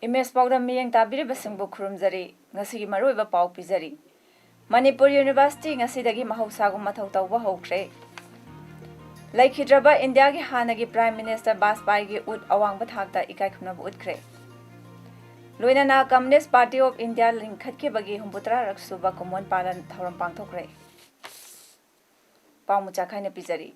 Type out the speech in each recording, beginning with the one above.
Image Paodam miyang tabiribasingbu khurumjari ngasigi maroiba pau pizari Manipur University ngasidagi mahausagu mathau tauba hokre Laikhidraba India gi hanagi Prime Minister Bajpayee gi ut awangba thakta ikai khumnabu utkre Loinana Communist Party of India lingkhatki bagi humbutra raksuba kumon palan thoram pangthokre Paumucha khaina pizari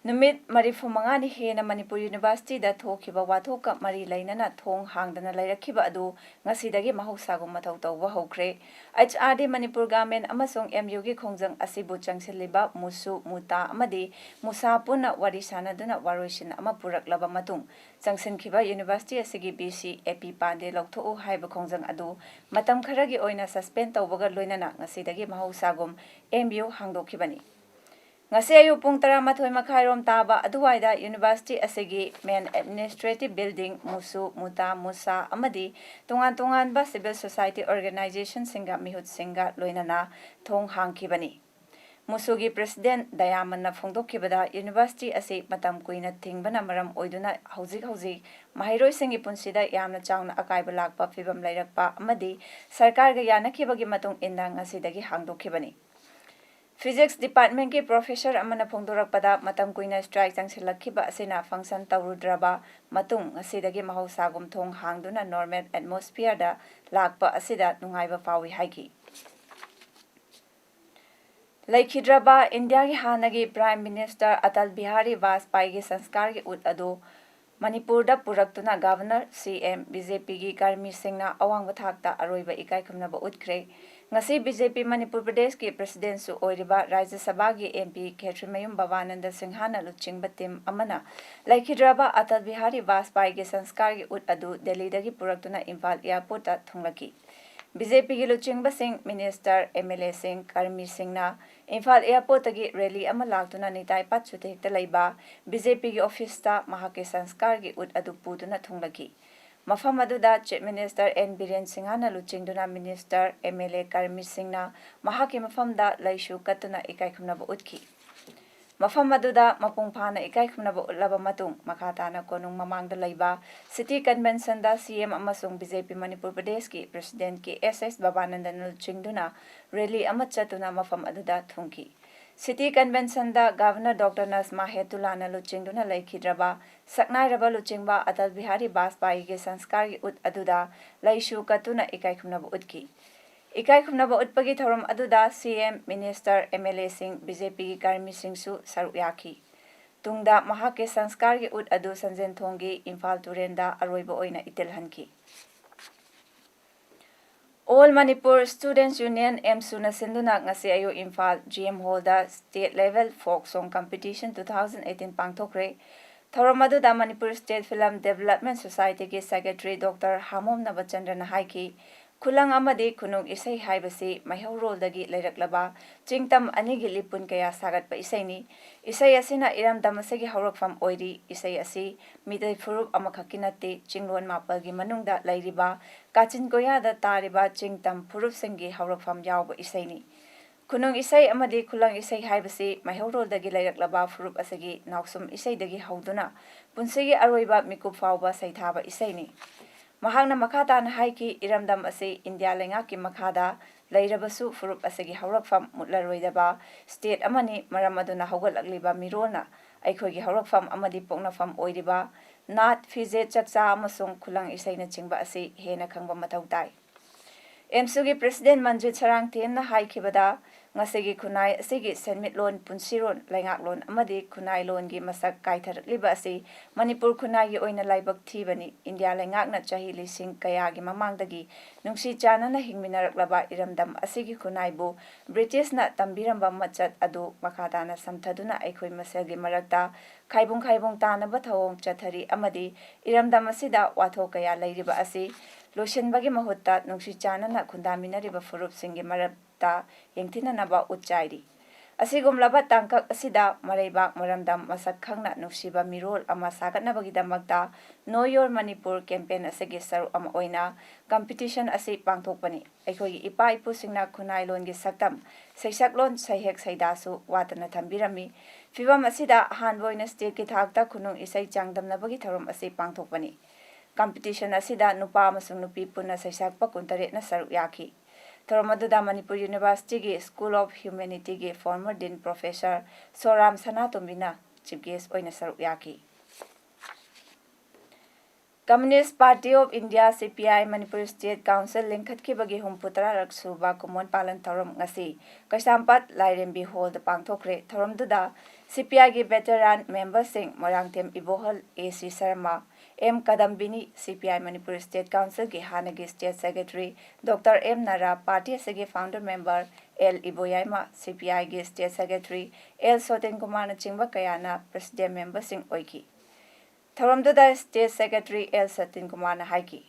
Numit marifu mangani hena Manipur University da thokiba wathoka mari lainana thong hangdana lairakhiba adu ngasidagi mahausagu mathau tauba hokre HRD Manipur Government amasong MU gi khongjang asibu changsilliba musu muta amadi musa puna wari sanaduna waroisin ama puraklaba matung changsinkhiba University asigi BC AP Pande loktho haiba khongjang adu matam kharagi oina suspend taubaga loinana ngasidagi mahausagum MU hangdokhibani Ngasi ayu pung 12 makhairom taba aduwaida University asigi main administrative building musu muta musa amadi tungan ba civil society organization singa mihut singa loinana thong hangkhibani musugi president Dayamanna phongdokhibada University asi matam kuina thingbana maram oiduna hauzik mahairoi singi punsida yamna chawna akaiba lakpa fibam lairakpa amadi sarkar ga yanakhibagi matung inda ngasidagi hangdokhibani Physics Department ki Professor amana phongdorakpada matam kuina strike changsilakhiba asina function tawrudraba matung asidagi mahausagum thong hangduna normal atmosphere da lakpa asida nungaiba pawi haiki Laikhidraba India gi hanagi Prime Minister Atal Bihari Vajpayee gi sanskar gi ut adu Manipur da puraktuna Governor CM BJP gi karmi singna awangba thakta aroiba ikai khumnaba utkre ngasi BJP Manipur Pradesh ki president su oiriba Rajya Sabha gi MP Khetrimayum Bhavananda Singhana luchingba team amana Laikhidraba Atal Bihari Vajpayee gi sanskar gi ut adu Delhi dagi puraktuna Imphal airport ta thunglaki BJP gi luchingba sing minister MLA sing karmi singna Imphal airport tagi rally ama laktuna nitai pat chutekta leiba BJP gi office ta mahake sanskar gi ut adu puduna thunglaki Mafam aduda Chief Minister N. Biren Singhana luchingduna Minister MLA Karmi Singhna mahaki mafamda laishu katuna ikai khumnaba utki. Mafam aduda mapung phana ikai khumnaba utlaba matung makhatana konung mamangda laiba City Convention da CM amasung BJP Manipur Pradesh ki President ki SS Bhavananda luchingduna rally ama chatuna mafam aduda thungki. City Convention da Governor Dr. Nasma Hetulana luchingduna Laikhidraba Saknai raba luchingba Atal Bihari Vajpayee ge sanskar gi ut aduda laishu katuna ikai khumnaba utki ikai khumnaba utpagi thoram aduda CM Minister MLA sing BJP gi karmi sing su saruk yakhi tungda mahake sanskar gi ut adu sanjen thonggi Imphal Turenda aroiba oina itilhanki All Manipur Students Union MSUna sinduna ngasi ayu Imphal GM Hall da State Level Folk Song Competition 2018 pangthokre Thoramadu da Manipur State Film Development Society ki Secretary Dr. Hamom Nabachandran haiki Kulang amadi kunung isai haibasi mahiaurol dagi lairaklaba chingtam anigi lipun kaya sagat pa isai ni isai asina iram damasagi haurakfam oiri isai asi midai furup amakhakinate chinglon mapal gi manungda lairiba kachin goya da tariba chingtam furup singi haurakfam yawba isai ni kunung isai amadi kulang isai haibasi mahiaurol dagi lairaklaba furup asagi nausum isai dagi hauduna punsigi aroiba mikup fawba saithaba isai ni Mahangna makata na haiki iramdam ase India lenga ki makada lairabasu furup asegi haurakfam mutlaroidaba state amani maramaduna haugatlagliba mirona aikhogi haurakfam amadi poknafam oiriba nat fize chakcha amasung kulang isaina chingba ase hena khangba mathau tai MSUgi President Manjit Sarang Temna haikibada ngasigi kunai asigi senmit loan punsiron laingak loan amadi kunai loan gi masak kaitharakliba ase Manipur kunai gi oina laibak thibani India laingak na chahi lising kaya gi mamangdagi nungsi chana na hingminaraklaba iramdam asigi kunai bu British na tambiramba machat adu makata na samthaduna aikhoi maselgi marakta khaibung tanaba thawong chathari amadi iramdam asida watho kaya lairiba ase लोइसिनबगी महुत्ता नुंसी Chanana खुंदामिनरिबा फुरुपसिंगी मरबता यंगथिननबा उच्चाइरी असिगुमलबा तांकक असिदा मरैबाक मरमदम मसक खंगना नुंसीबा मिरोल अमा सागतनबगीदमक्ता know your Manipur campaign असिगी सरुक अमा ओइना competition असी पांगथोकपनी अखोई इपा इपुसिंगना खुनाइलोनगी सक्तम सैसकलोन सैहेक सैदासु वातना थंबिरमी फिवम असिदा अहानबा ओइना state की थाकता खुनुंग इसै चांगदमनबगी थरम असी पांगथोकपनी competition असिदा नुपा अमसुंग नुपी पुन्ना सैसकपा 19 ना सरुक याखी थरमदुदा मणिपुर यूनिवर्सिटी की स्कूल ऑफ ह्यूमैनिटी की former dean professor Soram Sanatombina chief guest ओइना सरुक याखी communist party of India CPI Manipur state council लिंखटखिबगी हुमपुतरा सुबा कुमोन पालन थौरम ngasi कैसामपात लाइरेंबी हॉल पांगथोखरे थौरमदुदा सीपीआई की veteran member Singh Moirangthem Ibohal AC Sharma M Kadambini CPI Manipur state council की हानगी state secretary doctor M Nara party से फाउंडर मेंबर एल इबोयामा सीपीआई की state secretary L Soten Kumar चिंब कयाना प्रेसिडेंट मेंबर सिंह ओइकी थौरमदुदा state secretary L Satin Kumar हाइकी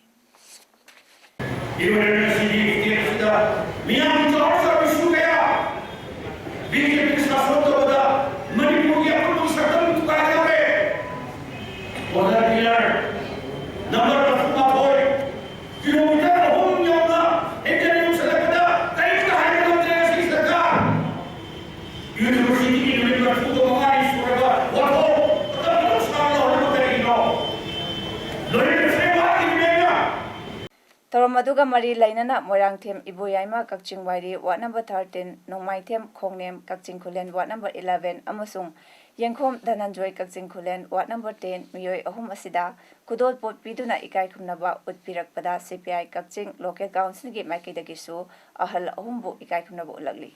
थौरमदुगा मरी लैनना Moirangthem Iboyaima Kakching Wairi ward number 13 Nongmaithem Khongnem Kakching Khullen ward number 11 अमसुंग यंखोम धनंजय कक्चिंग खुलेन वार्ड नंबर 10 मियोय अहुम असिदा कुदोल पोट पिदुना इकाई खुमनबा उत्पिरकपदा सीपीआई कक्चिंग लोकल काउंसिल की माइकेदगिसु अहल अहुमबु इकाई खुमनबु उलगली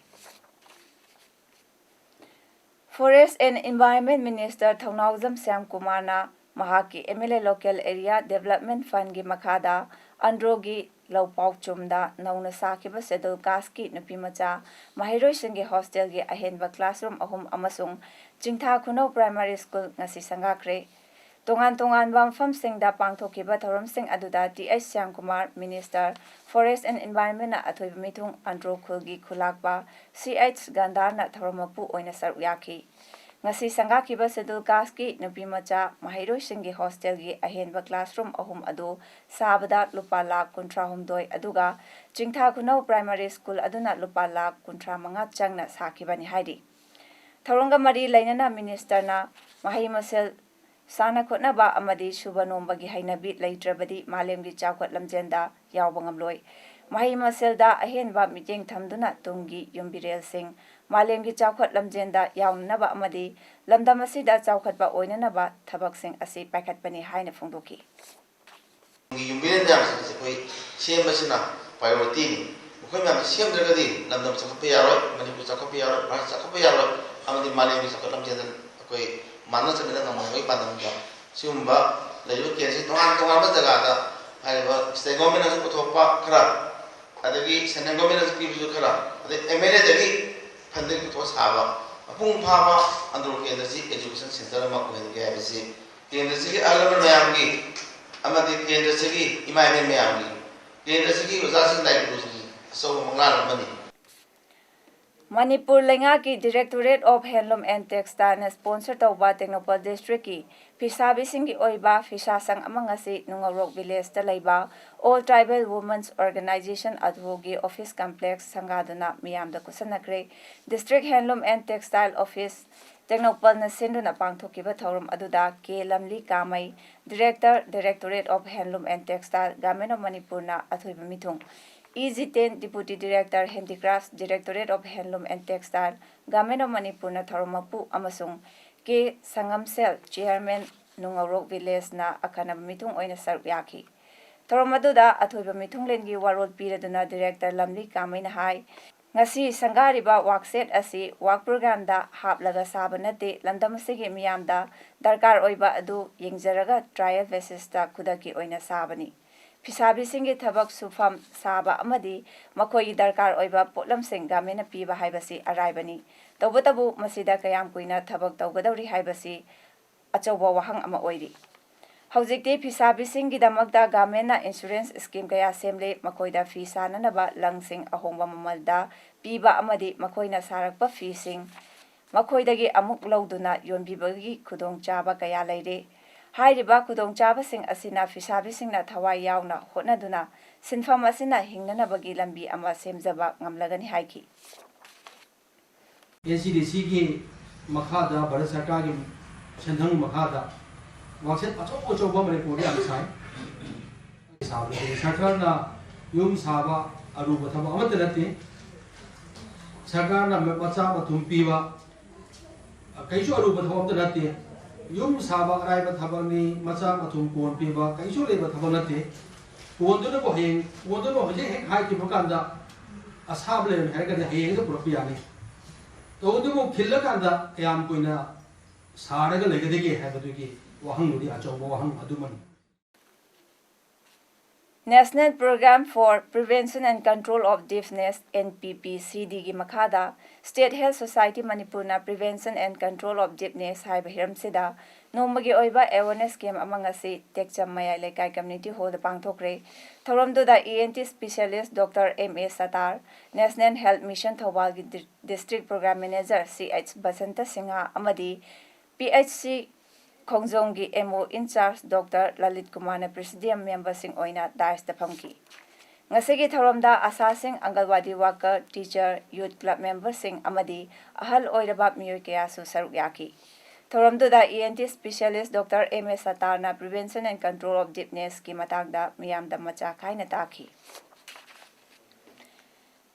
forest and environment minister Thounaojam Shyam कुमारना महाकी MLA local area development fund की मखादा अंड्रोगी लौपाउ चुमदा नौना साकिबा शेड्यूल कास्ट की नुपीमचा महिरोइसिंगी हॉस्टेल की अहेनबा क्लासरूम अहुम अमसुंग Chingtha Khunou primary school ngasi संगाख्रे तोंगान मफमसिंगदा पांगथोखिबा थौरमसिंग अदुदा TH Shyam Kumar minister forest and environment अथोइबा मिथुंग अंड्रो खुलगी खुलाकबा सीएच गंदारना थौरमपु ओइना सरुक याखी ngasi संगाखिबा शेड्यूल कास्ट की नुपीमचा महिरोइसिंगी हॉस्टेल की अहेनबा क्लासरूम अहुम अदु साबदा लुपा लाख 1,53 अदुगा चिंथा खुनौ प्राइमरी स्कूल अदुना लुपा लाख 1,35 चंगना साखिबनी हाइरी थौरंगा मरी लैनना मिनिस्टरना महाई मसेल साना खोटनबा अमदी सुबा नोंबगी हैनबी लैट्रबदी मालेमगी चावखत लमजेंदा यावबा ngamloi महाई मसेलदा अहेनबा मिजेंग थमदुना तुंगी युम्बिरेल सिंह मालेमगी चावखत लमजेंदा यावनबा अमदी लमदम असिदा चावखतबा ओइननबा थबकसिंग असी पाइखतपनी हाइना फोंदोकी युम्बिरेल यामसिंग कोइ सेमबसिना प्रायोरिटी मुखै म्याम सेमद्रगदी लमदम चावखत यारोय मणिपुर चावखत यारोय भारत चावखत यारोय अमदी मालेमगी चावखत लमजेंदा कोइ मानना चमिना नमोय पादमदा सिउम्बा लैबो केसे तोंगान जगादा हाइबा स्टेट गवर्नमेंट पुथोपा खरा अदगी सेंट्रल गवर्नमेंट पिबुजु खरा अदे एमएलए दगी फंडिंग पुथो साबा अपुंग फाबा अंदरो केंद्रसी एजुकेशन सेंटर मा कोहेनगे हाइबसी केंद्रसी अलमन मयामगी अमदि केंद्रसी इमाइमेन मयामगी केंद्रसी उजासिन दायित्वसी असो मंगला मनी मणिपुर लेंगा की directorate of handloom and textile sponsor तौबा टेक्नोपॉल डिस्ट्रिक्ट की फिसाबीसिंग की ओइबा फिसासंग अमंगसी नुंगरोक विलेज ता लेबा ऑल ट्राइबल वुमेन्स ऑर्गेनाइजेशन अधोगी ऑफिस कॉम्प्लेक्स संगादुना मियामदा कुसनक्रे district handloom and textile office Tengnoupal न सिंधुना पांगथोकिबा थौरम अदुदा K Lamli Kamei director directorate of handloom and textile government of Manipur ना अथोइबा मिथुंग EG10 Deputy Director Handicrafts Directorate of Handloom and Textile Government of Manipur na Tharomapu amasung ke Sangam Sel Chairman Nungarok Village na akana mitung oina saruk yaki Tharomaduda athoiba mitung lengi warol piraduna Director Lamli Kamai na hai ngasi sangariba workset asi work program da haplaga sabanate landamsige miyamda darkar oiba adu yengjaraga trial basis ta kudaki oina sabani फिसाबीसिंग थबक सुफम साबा अमदी मखोई दरकार ओइबा पोटलमसिंग government पीबा हाइबसी अराइबनी तौबतबु मसिदा कयाम कुइना थबक तौगदौरी हाइबसी अचौबा वहंग अमा ओइरी ꯍꯧꯖꯤꯛꯇꯤ ꯐꯤꯁꯥꯕꯤꯁꯤꯡꯒꯤꯗꯃꯛꯇ ꯒꯚꯔꯟꯃꯦꯟꯠꯅ insurance scheme ꯀꯌꯥ ꯁꯦꯝꯂꯦ ꯃꯈꯣꯏꯗ ꯐꯤ ꯁꯥꯅꯅꯕ ꯂꯪꯁꯤꯡ ꯑꯍꯣꯡꯕ ꯃꯃꯜꯗ ꯄꯤꯕ ꯑꯃꯗꯤ ꯃꯈꯣꯏꯅ ꯁꯥꯔꯛꯄ ꯐꯤꯁꯤꯡ ꯃꯈꯣꯏꯗꯒꯤ ꯑꯃꯨꯛ ꯂꯧꯗꯨꯅ ꯌꯣꯟꯕꯤꯕꯒꯤ ꯈꯨꯗꯣꯡꯆꯥꯕ ꯀꯌꯥ ꯂꯩꯔꯦ ꯍꯥꯏꯔꯤꯕ ꯈꯨꯗꯣꯡꯆꯥꯕꯁꯤꯡ ꯑꯁꯤꯅ ꯐꯤꯁꯥꯕꯤꯁꯤꯡꯅ ꯊꯋꯥꯏ ꯌꯥꯎꯅ ꯍꯣꯠꯅꯗꯨꯅ ꯁꯤꯟꯐꯝ ꯑꯁꯤꯅ ꯍꯤꯡꯅꯅꯕꯒꯤ ꯂꯝꯕꯤ ꯑꯃ ꯁꯦꯝꯖꯕ ꯉꯝꯂꯒꯅꯤ ꯍꯥꯏꯈꯤ NCDCꯒꯤ ꯃꯈꯥꯗ ꯚꯥꯔꯠ ꯁꯔꯀꯥꯔꯒꯤ ꯁꯦꯟꯊꯪ ꯃꯈꯥꯗ ꯋꯥꯛꯁꯦꯠ ꯑꯆꯧꯕ ꯃꯅꯤꯄꯨꯔꯗ ꯌꯥꯝ ꯁꯥꯏ ꯁꯔꯀꯥꯔꯅ ꯌꯨꯝ ꯁꯥꯕ ꯑꯔꯨꯕ ꯊꯕꯛ ꯑꯃꯠꯇ ꯅꯠꯇꯦ सरकार मचा मथुम पीब कईसु अरूब थबक नते यूम साब अराइब थबकनी मचा मथुम कोन पीब कईसु लेब थबक नते कोनदुनबो हयें कोनदुनबो हजे हेक हाइकिबो कांदा असाब लेन हेरगदे हयेंग पुरप यानी तोदुमो खिल्ल कांदा कयाम Koyna सारग लेगदेगे हैबदुगी वहंगुदी अचौबो वहंग अदुमनी National Program for Prevention and Control of Deafness (NPPCD) gi makhada State Health Society Manipurna Prevention and Control of Deafness haiba hiramsida nomagi oiba awareness scheme amangasi Tekcham Mayai Lekai Community Hall da pangthokre thoramduda ENT specialist Dr. M.A. Satar National Health Mission Thawal gi District Program Manager C.H. Basanta Singha amadi PHC Khongjonggi MO in charge Dr. Lalit Kumarna Presidium member sing oina dais da phamki ngasigi thoramda asa sing angalwadi worker teacher youth club member sing amadi ahal oiraba miyoi kaya su saruk yaki thoramdu da ENT specialist Dr. M.A. Satarna prevention and control of deafness ki matagda miyam da macha khaina taki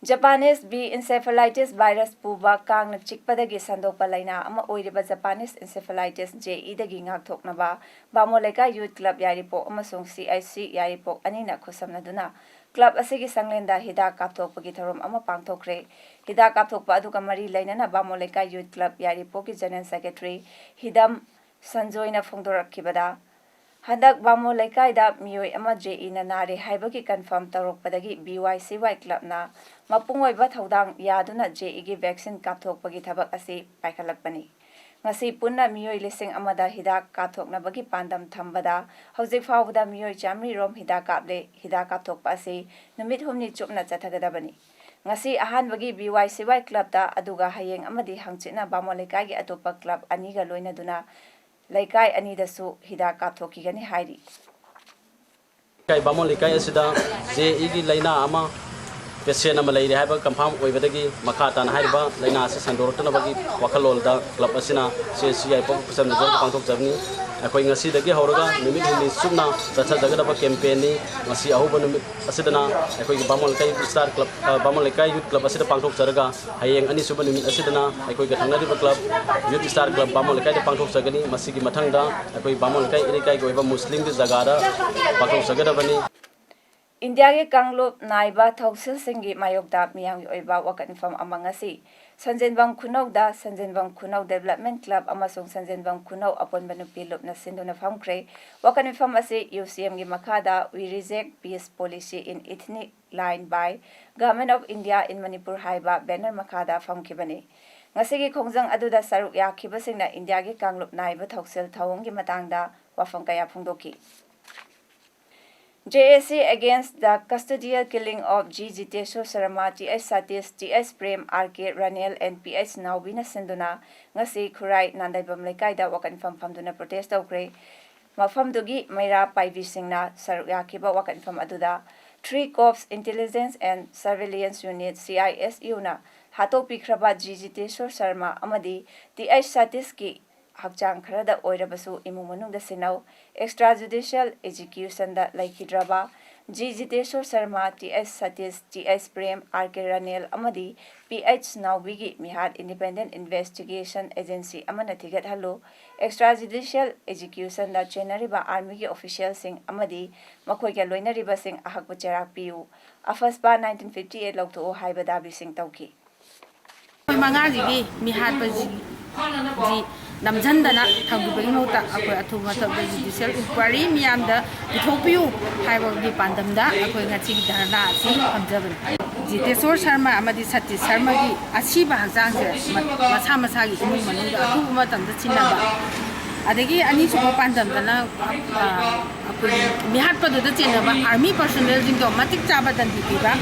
Japanese B encephalitis virus puba kang chikpadagi sandokpa laina ama oiriba Japanese encephalitis JE dagi ngakthoknaba Bamoleka Youth Club Yaripok amasung CIC Yaripok anina khusamnaduna club asigi sanglenda hidak kapthokpagi thorom ama pangthokre hidak kapthokpa aduga mari lainana Bamoleka Youth Club Yaripok ki General Secretary Hidam Sanjoina phongdorakhibada Hadak Bamoleka da miyoi ama JE na nare haibagi confirm tarokpadagi BYCY club na mapungoi thaudang yaduna JE gi vaccine kapthokpagi thabak asi paikhalakpani ngasi punna miyoi lising amada hidak kapthoknabagi pandam thambada hojik fawda miyoi chamri rom hidak kaple hidak kapthokpa asi numit humni chupna chathagadabani ngasi ahanbagi BYCY club da aduga hayeng amadi hangchina Bamoleka gi atopa club ani ga loina duna Laikai ani dasu hidak kapthoki gani hairi kai Bamoleka asida JE gi laina ama patient ama leire haiba confirm oibadagi makata na haiba laina ase sandorotna bagi wakalol da club asina CCI pok kusam nizor pangthok jabni akoi ngasi dagi horoga nimit huni sumna tatha jagada ba campaign ni ngasi ahuba nimit asidana akoi Bamoleka star club Bamoleka youth club asida pangthok jaraga hayeng ani suba nimit asidana akoi ga thangnari ba club youth star club Bamoleka de pangthok jagani masigi mathangda akoi Bamoleka irikai go iba muslim de jagada pangthok jagada bani India ge Kanglup naiba thausil singi mayokda miyang oiba wakan fam amangasi Sanjenbang Khunau da Sanjenbang Khunau Development Club amasung Sanjenbang Khunau apon banupi lup na sinduna famkre wakan fam ase UCM gi makhada we reject peace policy in ethnic line by Government of India in Manipur haiba banner makhada famkibani ngasigi khongjang aduda saruk yakhibasingna India ge Kanglup naiba thausil thawong gi matangda wafam kaya phungdoki JAC against the custodial killing of G. Jiteswar Sharma, T.S. Satish, T.S. Prem, R.K. Ranel, and P.H. Naubina Sinduna, ngasi Khurai Nandaibam Lekaida wakan famduna protest tawkre. Mafamdugi Maira Paivi Singna saruk yakiba wakan fam aduda 3 Corps Intelligence and Surveillance Unit CISU na hatopikhraba G. Jiteswar Sharma amadi T.S. Satish ki Hakchang Kharada Oirabasu Imumunung the Sinau, extrajudicial execution da Laikidraba, G. Jiteswar Sharma, T.S. Satish, T.S. Prem, R.K. Ranel, Amadi, P.H. Naubigi, Mihad Independent Investigation Agency, Amanatigat Halo, extrajudicial execution da Chenariba Army official sing Amadi, Makoika Loinariba sing Ahakbuchera Piu, Afaspa 1958 Lokto Haibadabi sing Tauki. Mangagi, Mihad Baji. Namjandana thangubagi mauta akoi athuma tabda judicial inquiry miyamda ithopiu haibagi pandamda akoi ngachi dharna asi phamjaban Jiteswar Sharma amadi Satish Sharma gi asiba hajang je masa gi imung manungda athuba matamda chinaba adagi ani suba pandam dana apoi mihat paduda chenaba army personnel jing do matik chaba dan diba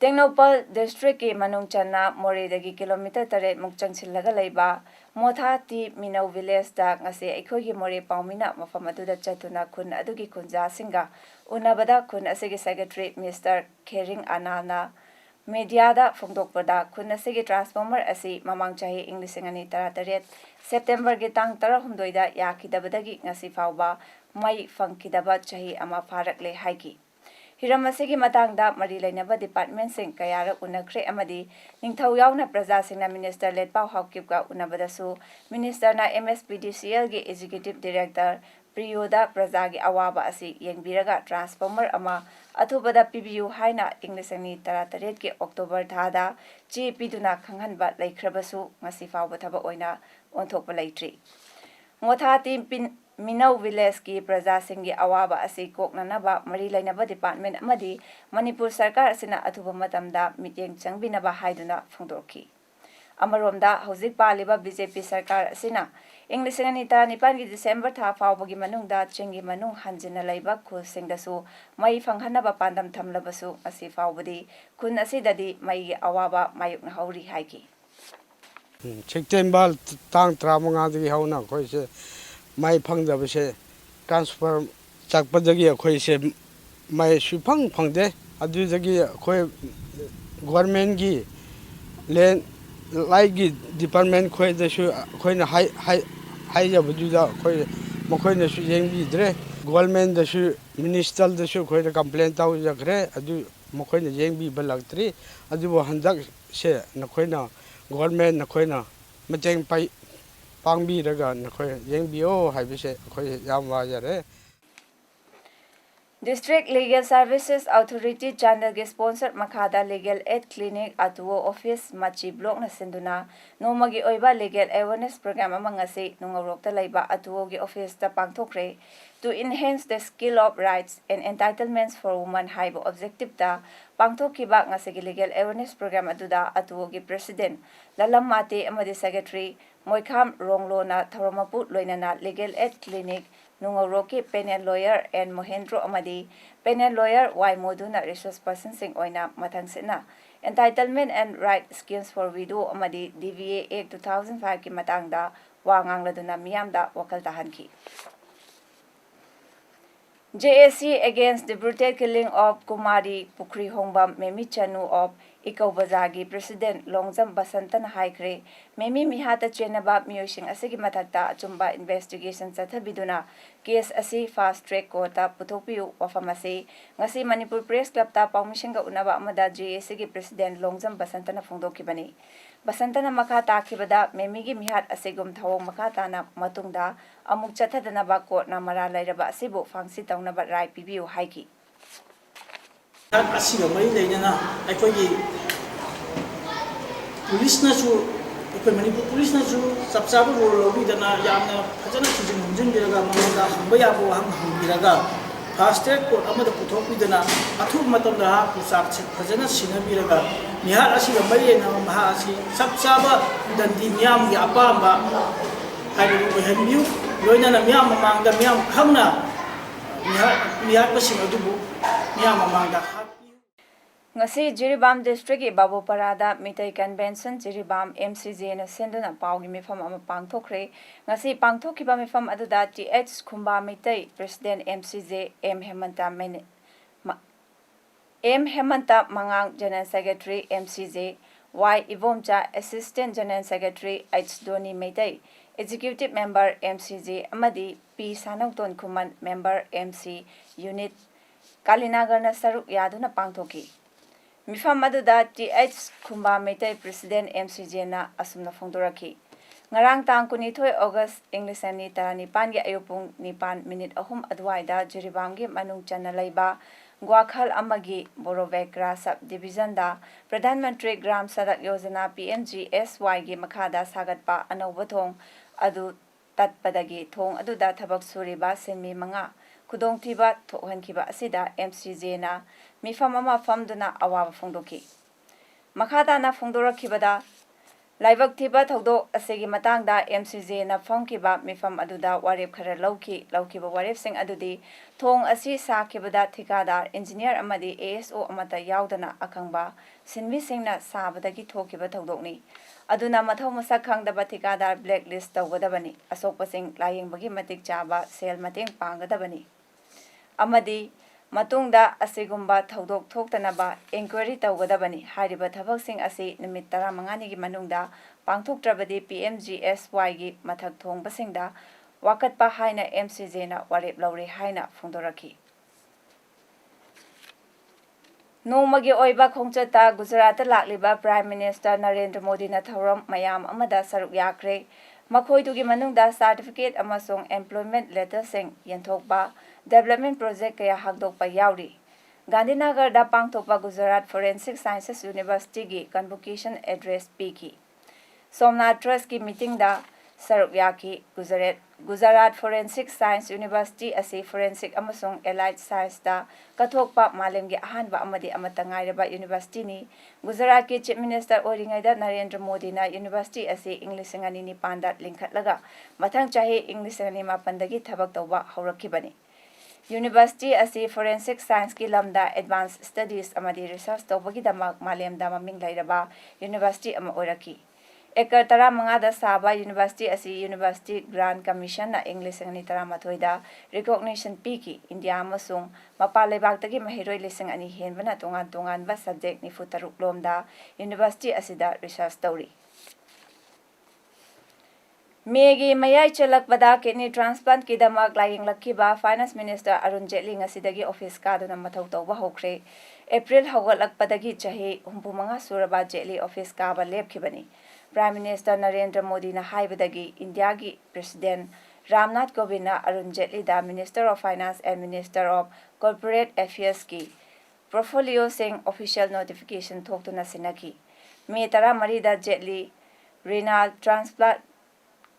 Tengnoupal district की मनुंग चन्ना मोरेदगी kilometre 8 मुक चंगसिलगा लेबा मोथा T Minou village दा ngase अखोगी मोरे पाउमिना मफम अदुदा चतुना खुन अदुगी खुंजा सिंगा उनबदा खुन असेगी सेक्रेटरी मिस्टर खेरिंग अनाना मीडियादा फोंदोकपदा खुन असेगी ट्रांसफॉर्मर असि ममांग चाही इंग्लिशिंग अनि 38 सेप्टेम्बर गे तांग 16 दा याखिदबदगी ngasi फावबा मई फंखिदबा चाही अमा फारकले हाइकी हिरम असेगी मतंगदा मरी लेनबा डिपार्टमेंट सिंह कयारक उनख्रे अमदी निंगथौ यावना प्रजा सिंहना मिनिस्टर लेटपाव हाउकिपका उनबदसु मिनिस्टरना एमएसपीडीसीएल गे एग्जीक्यूटिव डायरेक्टर प्रियोदा प्रजा गे अवाबा असि येंगबिरगा ट्रांसफॉर्मर अमा अथुबदा पीबीयू हाइना इंग्लिशनी 38 के अक्टोबर थादा चे पीदुना खंगहनबा लेख्रबसु ngasi फावबा थबा ओइना ओंथोकपा लेट्री मोथा टीम मिनौ विलेज की प्रजा सिंह अवाबा असी कोकननबा मरी लेनबा डिपार्टमेंट अमदी मणिपुर सरकार असिना अथुबा मतमदा मिटिंग चंगबिनबा हाइदुना फोंदोरखी अमरोमदा हौजिक पालिबा बीजेपी सरकार असिना इंग्लिश निपान की डिसेंबर था फावबगी मनुंगदा चिंगी मनुंग हंजिना लेबा खुलसिंगदसु मई फंगहनबा पांदम थमलबसु असी फावबदी खुन असिददी मई अवाबा मायुकना हौरी हाइकी सेप्टेम्बर तांग 35 दगी हौना खोइसे माइ फंगदबसे ट्रांसफर चकपदगी अखोइसे माइ सुफंग फंगदे अदुदगी अखोइ गवर्नमेंट की लैंड लाइगी डिपार्टमेंट खोइदसु अखोइना हाइ जबदुदा अखोइ मखोइनसु येंगबिद्रे गवर्नमेंट दसु मिनिस्टर दसु अखोइना कंप्लेन तौजखरे अदु मखोइना येंगबिबा लागत्रि अदुबो हंदक से नखोइना गवर्नमेंट नखोइना मतेंग पाइ पांगबीरगा नखोइ येंगबियो हाइबसे अखोइ याम वाजरे district legal services authority Chandel के स्पॉन्सर मखादा लीगल एड क्लिनिक अतुओ ऑफिस मची ब्लॉक न सिंधुना नोमगी ओइबा लीगल अवेयरनेस प्रोग्राम अमंगसे नुंगरोक्ता लेबा अतुओ के ऑफिस ता पांगथोखरे to enhance the skill of rights and entitlements for women HYBE objective ता पांगथोखिबा ngase legal awareness program aduda atuo gi president lalam mate amadi secretary moikham ronglona thoromapu loinana legal aid clinic nungoroki panel lawyer and mohendro amadi panel lawyer y moduna resource person sing oina mathangsena entitlement and right schemes for widow amadi DVA Act 2005 ki matangda wangang laduna miyamda wakal tahanki JAC against the brutal killing of Kumari Pukri Hongbam Memi Chanu of Ikaw Bazagi President Longjam Basantan Haikre Memi Mihata Chenaba Miyosing Asigi Matakta Achumba investigation Sathabiduna case asi fast track kota Putopiu Wafamase Ngasi Manipur Press Club ta Paumishinga Unaba Amada JAC gi President Longjam Basantana Fongdokibani Basantana Makata Kibada Memigi Mihat Asigum Thawong Makatana Matungda amuk chathadana ba court na mara lairaba asibu fangsi tauna ba rai pibiu haiki asiga mai leina aikoi police na su aikoi manipur police na su sabsabu robi dana yamna phajana chujin hunjin biraga mangda hamba yabo hang biraga fast track court amada puthokpi dana athu matam da pusak phajana sina biraga mihar asiga mai leina maha asi sabsaba dandi nyam gi apamba haibu henbiu loina na miyam mamangda miyam khangna mihar pasing adubu miyam mamangda ngasi Jiribam district ki Babu Parada Mitai convention Jiribam MCJ na senduna paugi mifam ama pangthokre ngasi pangthokiba mifam aduda TH Khumba Mitai President MCJ M Hemanta Mangang General Secretary MCJ Y Ivomcha Assistant General Secretary H Doni Mitai Executive Member MCJ Amadi P Sanauton Kuman Member MC Unit Kalinagar na saruk yaduna pangthoki Mifam aduda TH Khumba Mitai President MCJ na asumna fongdoraki ngarang tang kunithoi August English ani tarani pangi ayupung nipan minute ahum adwaida Jiribam gi manung chana laiba Gwakhal amagi Borovekra sub division da Pradhan Mantri Gram Sadak Yojana PMGSY gi makhada sagatpa anauba thong adu tatpadagi thong aduda thabak suriba senmi manga khudongthiba thokhankiba asida MCJ na mifam ama famduna awawa fongdoki makhada na fongdorakibada Laibak thiba thodok asigi matangda MCJ na phongkiba mifam aduda warep khara laukiba warep sing adudi thong asi sakibada thikadar engineer amadi ASO amata yaudana akangba sinmi singna sabadagi thokiba thodokni aduna mathau masak khangdaba thikadar blacklist tawgadabani asokpa sing layingbagi matik chaba sel mateng panggadabani amadi matungda asigumba thodok thoktanaba inquiry tawgadabani hariba thabak sing asi nimit 15 gi manungda pangthoktrabadi PMGSY gi mathak thongba singda wakatpa haina MCJ na warep laure haina phongdoraki Nomagi oiba khongchata Gujarat lakliba Prime Minister Narendra Modi na thoram mayam amada saruk yakre makhoidugi manungda certificate amasung employment letter sing yenthokba development project kaya hagdokpa yauri Gandhinagar da pangthokpa Gujarat Forensic Sciences University gi convocation address piki Somnath Trust ki meeting da saruk yaki Gujarat Forensic Science University asi Forensic amasung Allied Science da kathokpa malemgi ahanba amadi amatangairaba university ni Gujarat ki Chief Minister oringaida Narendra Modi na university asi English ngani ni panda linkhatlaga mathang chahe English ngani mapandagi thabak tawba haurakibani University asi Forensic Science ki lamda advanced studies amadi research tawbagi damak malemda maming lairaba university ama oraki Ekar tara mangada saba University asi University Grant Commission na English ngani tara mathoida recognition piki India amasung mapalebaktagi mahiroi lising ani henbana tongan ba subject ni futaruk lomda University asida research tawri Megi mayai chalakbada kidney transplant ki damak laying lakkiba Finance Minister Arun Jaitley ngasidagi office kaduna mathau tawba hokre April hawgalakpadagi chahi 35 suraba Jaitley office kaba lepkhibani Prime Minister Narendra Modi na haibadagi India gi President Ramnath Kovind na Arun Jaitley da Minister of Finance and Minister of Corporate Affairs ki portfolio sing official notification thoktuna sinaki Me tara marida Jaitley renal transplant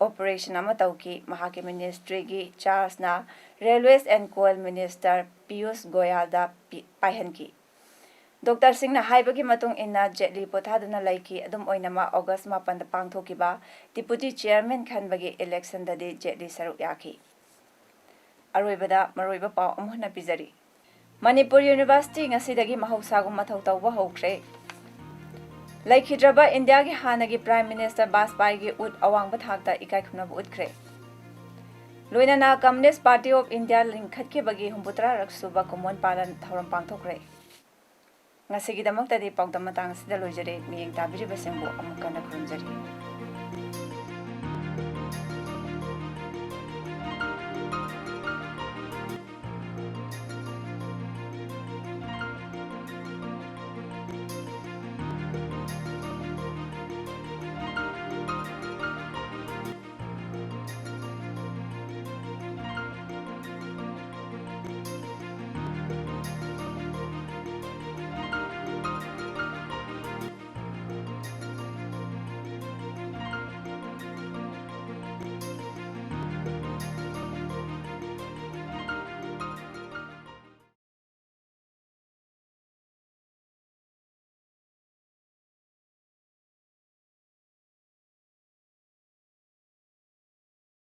operation ama tauki mahaki ministry gi charge na Railways and Coal Minister Piyush Goyal da paihanki Dr. Singh na haibagi matung inna Jaitley pothaduna laiki adum oinama August 8 da pangthokiba Deputy Chairman khanbagi election da de Jaitley saruk yaki Aroibada maroiba paw amhuna pizari Manipur University ngasidagi mahausagu mathau tawba hokre Laikhidraba India gi hanagi Prime Minister Bajpayee gi ut awang bathakta ikai khunab utkre Loinana Communist Party of India linkhatke bagi humbutra raksuba common palan thoram pangthokre Ngasigi damak tadi Paodam matang sida lojare miyeng tabiri basengbo amukana khurumjari